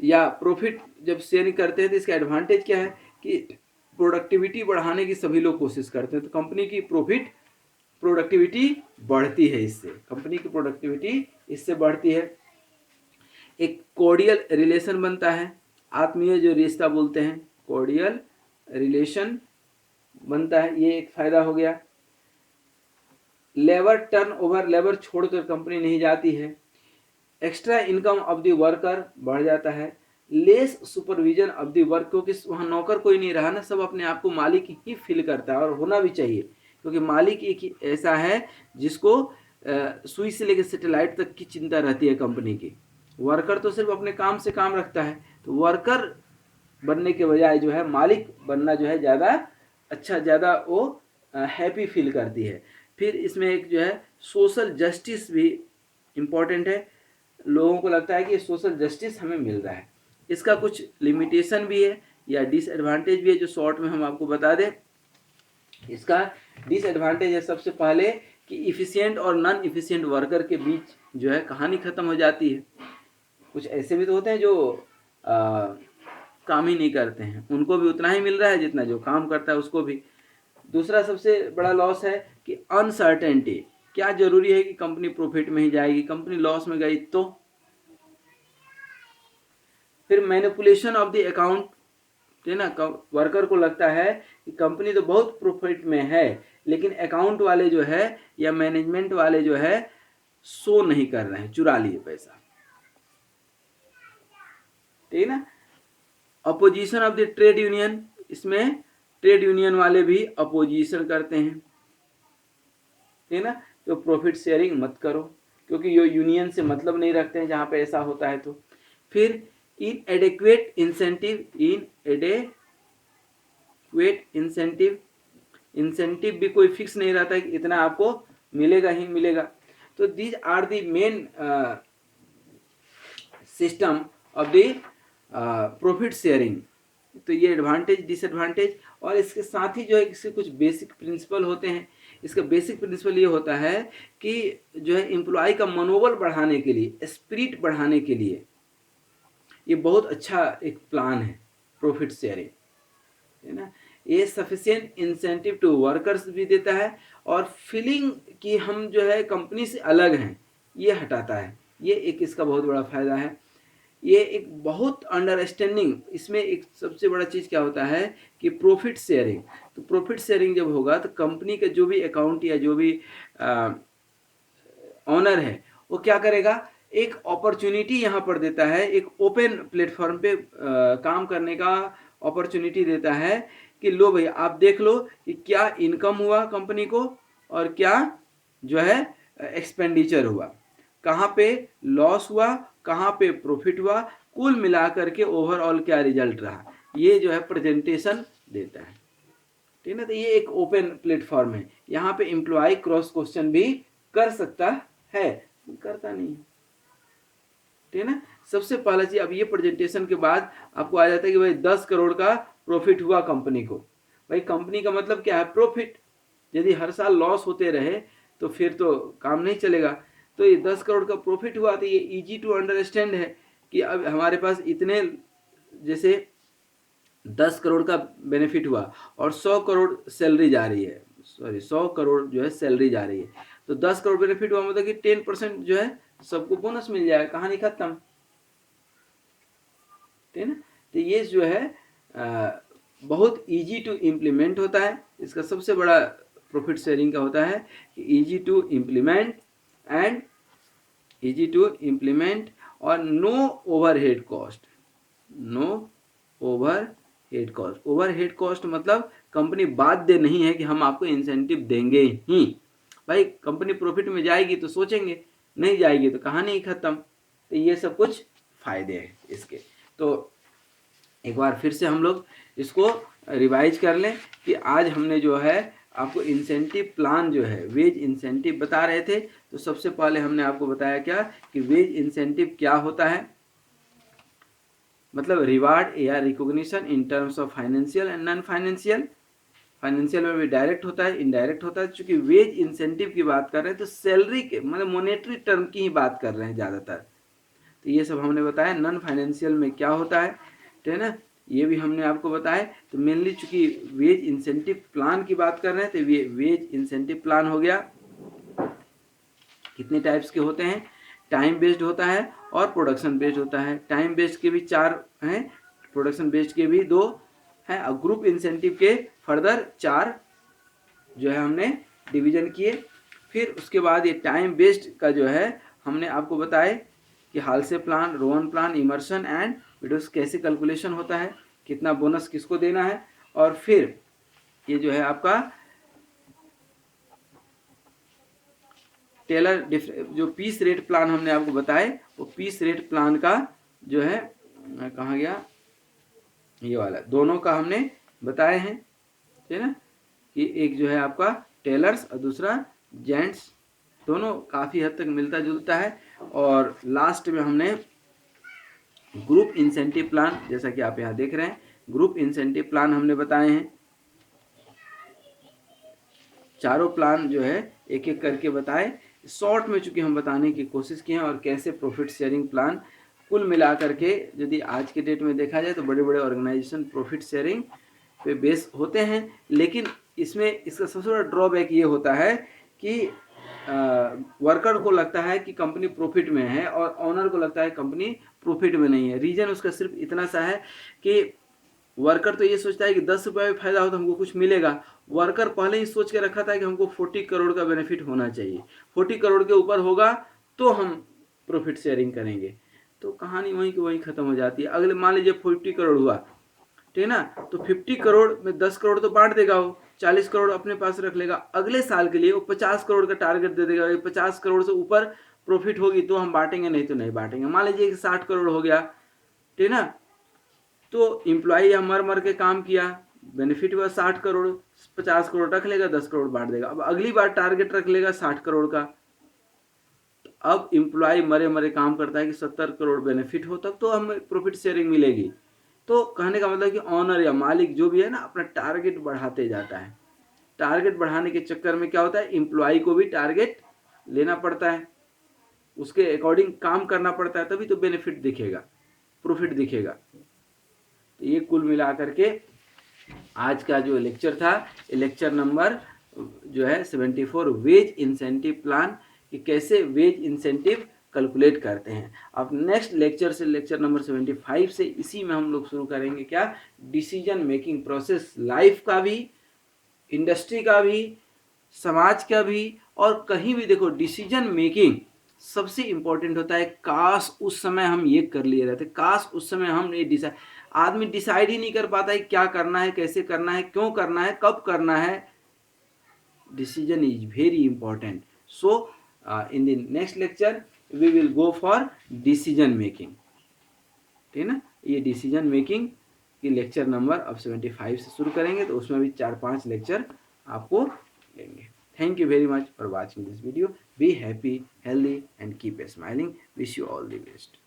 या प्रॉफिट जब शेयरिंग करते हैं तो इसका एडवांटेज क्या है कि प्रोडक्टिविटी बढ़ाने की सभी लोग कोशिश करते हैं, तो कंपनी की प्रोडक्टिविटी बढ़ती है, इससे कंपनी की प्रोडक्टिविटी इससे बढ़ती है। एक कोर्डियल रिलेशन बनता है, आत्मीय जो रिश्ता बोलते हैं, कोर्डियल रिलेशन बनता है, ये एक फायदा हो गया। लेबर टर्नओवर, लेबर छोड़कर कंपनी नहीं जाती है। Extra income of the worker बढ़ जाता है। Less supervision of the work, क्योंकि वहाँ नौकर कोई नहीं रहा ना, सब अपने आप को मालिक ही फील करता है, और होना भी चाहिए, क्योंकि मालिक एक ऐसा है जिसको सुई से लेकर सैटेलाइट तक की चिंता रहती है कंपनी की। वर्कर तो सिर्फ अपने काम से काम रखता है, तो वर्कर बनने के बजाय जो है मालिक बनना जो है ज़्यादा अच्छा, ज़्यादा वो हैप्पी फील करती है। फिर इसमें एक जो है सोशल जस्टिस भी इम्पॉर्टेंट है, लोगों को लगता है कि सोशल जस्टिस हमें मिल रहा है। इसका कुछ लिमिटेशन भी है या डिसएडवांटेज भी है, जो शॉर्ट में हम आपको बता दें। इसका डिसएडवांटेज है सबसे पहले कि इफिशिएंट और नॉन इफिशिएंट वर्कर के बीच जो है कहानी खत्म हो जाती है। कुछ ऐसे भी तो होते हैं जो काम ही नहीं करते हैं, उनको भी उतना ही मिल रहा है जितना जो काम करता है उसको भी। दूसरा सबसे बड़ा लॉस है कि अनसर्टेनिटी, क्या जरूरी है कि कंपनी प्रॉफिट में ही जाएगी, कंपनी लॉस में गई तो। फिर मैनिपुलेशन ऑफ द अकाउंट, ठीक है ना, वर्कर को लगता है कि कंपनी तो बहुत प्रॉफिट में है, लेकिन अकाउंट वाले जो है या मैनेजमेंट वाले जो है शो नहीं कर रहे हैं, चुरा लिए पैसा, ठीक है ना। Opposition of the trade union, इसमें ट्रेड यूनियन वाले भी अपोजिशन करते हैं, ठीक है ना, तो प्रॉफिट शेयरिंग मत करो, क्योंकि ये यूनियन से मतलब नहीं रखते हैं जहाँ पे ऐसा होता है तो। फिर इनएडेक्वेट इंसेंटिव, इंसेंटिव भी कोई फिक्स नहीं रहता है कि इतना आपको मिलेगा ही मिलेगा। तो these are the main system of the profit sharing. तो ये एडवांटेज डिसएडवांटेज, और इसके साथ ही जो है इसके कुछ बेसिक प्रिंसिपल होते हैं। इसका बेसिक प्रिंसिपल ये होता है कि जो है एम्प्लॉय का मनोबल बढ़ाने के लिए, स्पिरिट बढ़ाने के लिए ये बहुत अच्छा एक प्लान है प्रॉफिट शेयरिंग, है ना। ये सफिशिएंट इंसेंटिव टू वर्कर्स भी देता है, और फीलिंग कि हम जो है कंपनी से अलग हैं ये हटाता है, ये एक इसका बहुत बड़ा फायदा है। ये एक बहुत अंडरस्टैंडिंग, इसमें एक सबसे बड़ा चीज़ क्या होता है कि प्रॉफिट शेयरिंग, तो प्रॉफिट शेयरिंग जब होगा तो कंपनी का जो भी अकाउंट या जो भी ऑनर है वो क्या करेगा, एक अपॉर्चुनिटी यहाँ पर देता है, एक ओपन प्लेटफॉर्म पे काम करने का अपॉर्चुनिटी देता है कि लो भाई आप देख लो कि क्या इनकम हुआ कंपनी को और क्या जो है एक्सपेंडिचर हुआ, कहाँ पे लॉस हुआ, कहाँ पे प्रॉफिट हुआ, कुल मिलाकर के ओवरऑल क्या रिजल्ट रहा, ये जो है प्रेजेंटेशन देता है, ठीक है ना। तो ये एक ओपन प्लेटफॉर्म है, यहाँ पे एम्प्लॉय क्रॉस क्वेश्चन भी कर सकता है, करता नहीं, ठीक है ना। सबसे पहला चीज, अब ये प्रेजेंटेशन के बाद आपको आ जाता है कि भाई 10 करोड़ का प्रॉफिट हुआ कंपनी को। भाई कंपनी का मतलब क्या है, प्रॉफिट। यदि हर साल लॉस होते रहे तो फिर तो काम नहीं चलेगा। तो ये 10 करोड़ का प्रॉफिट हुआ तो ये इजी टू अंडरस्टैंड है कि अब हमारे पास इतने, जैसे 10 करोड़ का बेनिफिट हुआ और 100 करोड़ सैलरी जा रही है, 100 करोड़ जो है सैलरी जा रही है, तो 10 करोड़ बेनिफिट हुआ मतलब कि 10% जो है सबको बोनस मिल जाएगा, कहानी खत्म, ठीक है ना। तो ये जो है बहुत इजी टू इम्प्लीमेंट होता है। इसका सबसे बड़ा प्रॉफिट शेयरिंग का होता है कि इजी टू इम्प्लीमेंट और no overhead cost, overhead cost मतलब कंपनी बाध्य नहीं है कि हम आपको इंसेंटिव देंगे ही। भाई कंपनी प्रॉफिट में जाएगी तो सोचेंगे, नहीं जाएगी तो कहानी ही खत्म। तो ये सब कुछ फायदे हैं इसके। तो एक बार फिर से हम लोग इसको रिवाइज कर लें कि आज हमने जो है आपको इंसेंटिव प्लान जो है वेज इंसेंटिव बता रहे थे। तो सबसे पहले हमने आपको बताया क्या कि वेज इंसेंटिव क्या होता है, मतलब रिवार्ड या recognition in terms of financial and non financial. Financial में भी डायरेक्ट होता है, इनडायरेक्ट होता है। चूंकि वेज इंसेंटिव की बात कर रहे हैं तो सैलरी के मतलब मॉनेटरी टर्म की ही बात कर रहे हैं ज़्यादातर। तो ये सब हमने बताया। नॉन फाइनेंशियल में क्या होता है, ठीक है ना, ये भी हमने आपको बताया। तो मेनली चूंकि वेज इंसेंटिव प्लान की बात कर रहे हैं तो वेज इंसेंटिव प्लान हो गया। कितने टाइप्स के होते हैं, टाइम बेस्ड होता है और प्रोडक्शन बेस्ड होता है। टाइम बेस्ड के भी 4 हैं, प्रोडक्शन बेस्ड के भी 2 हैं और ग्रुप इंसेंटिव के फर्दर 4 जो है हमने डिवीजन किए। फिर उसके बाद ये टाइम बेस्ड का जो है हमने आपको बताया कि हाल से plan, Rowan plan, immersion and widows कैसे कैलकुलेशन होता है, कितना बोनस किसको देना है। और फिर ये जो है आपका टेलर जो पीस रेट प्लान हमने आपको बताए, वो पीस रेट प्लान का जो है कहाँ गया, ये वाला दोनों का हमने बताए हैं, ठीक है ना, कि एक जो है आपका टेलर्स और दूसरा जेंट्स, दोनों काफ़ी हद तक मिलता जुलता है। और लास्ट में हमने ग्रुप इंसेंटिव प्लान, जैसा कि आप यहाँ देख रहे हैं, ग्रुप इंसेंटिव प्लान हमने बताए हैं। चारों प्लान जो है एक एक करके बताए, शॉर्ट में चूंकि हम बताने की कोशिश किए हैं। और कैसे प्रॉफिट शेयरिंग प्लान कुल मिला करके यदि आज के डेट में देखा जाए तो बड़े बड़े ऑर्गेनाइजेशन प्रॉफिट शेयरिंग पे बेस होते हैं। लेकिन इसमें इसका सबसे बड़ा ड्रॉबैक ये होता है कि वर्कर को लगता है कि कंपनी प्रॉफिट में है और ऑनर को लगता है कंपनी प्रॉफिट में नहीं है। रीजन उसका सिर्फ इतना सा है कि वर्कर तो ये सोचता है कि 10 रुपये में फायदा हो तो हमको कुछ मिलेगा। वर्कर पहले ही सोच के रखा था कि हमको 40 करोड़ का बेनिफिट होना चाहिए, 40 करोड़ के ऊपर होगा तो हम प्रॉफिट शेयरिंग करेंगे। तो कहानी वहीं की वहीं खत्म हो जाती है। अगले मान लीजिए 40 करोड़ हुआ, ठीक है ना, तो 50 करोड़ में 10 करोड़ तो बांट देगा वो, 40 करोड़ अपने पास रख लेगा। अगले साल के लिए वो 50 करोड़ का टारगेट दे देगा, 50 करोड़ से ऊपर प्रॉफिट होगी तो हम बांटेंगे, नहीं तो नहीं बांटेंगे। मान लीजिए कि 60 करोड़ हो गया, ठीक है ना, तो एम्प्लॉय या मर मर के काम किया, बेनिफिट हुआ 60 करोड़, 50 करोड़ रख लेगा, 10 करोड़ बांट देगा। अब अगली बार टारगेट रख लेगा 60 करोड़ का। अब एम्प्लॉय मरे मरे काम करता है कि 70 करोड़ बेनिफिट हो तब तो हमें प्रॉफिट शेयरिंग मिलेगी। तो कहने का मतलब कि ऑनर या मालिक जो भी है ना अपना टारगेट बढ़ाते जाता है। टारगेट बढ़ाने के चक्कर में क्या होता है, एम्प्लॉय को भी टारगेट लेना पड़ता है, उसके अकॉर्डिंग काम करना पड़ता है, तभी तो बेनिफिट दिखेगा, प्रॉफिट दिखेगा। तो ये कुल मिला करके आज का जो लेक्चर था, लेक्चर नंबर जो है 74, वेज इंसेंटिव प्लान, कि कैसे वेज इंसेंटिव कैलकुलेट करते हैं। अब नेक्स्ट लेक्चर से लेक्चर नंबर 75 से इसी में हम लोग शुरू करेंगे क्या, डिसीजन मेकिंग प्रोसेस, लाइफ का भी, इंडस्ट्री का भी, समाज का भी। और कहीं भी देखो डिसीजन मेकिंग सबसे इंपॉर्टेंट होता है। काश उस समय हम ये कर लिए रहते, काश उस समय हम ये डिसाइड, आदमी डिसाइड ही नहीं कर पाता है क्या करना है, कैसे करना है, क्यों करना है, कब करना है। Decision is very important. So in the next lecture we will go for decision making, ठीक है ना। ये डिसीजन मेकिंग की लेक्चर नंबर अब 75 से शुरू करेंगे, तो उसमें भी 4-5 लेक्चर आपको लेंगे। Thank you very much for watching this video. Be happy, healthy and keep smiling. Wish you all the best.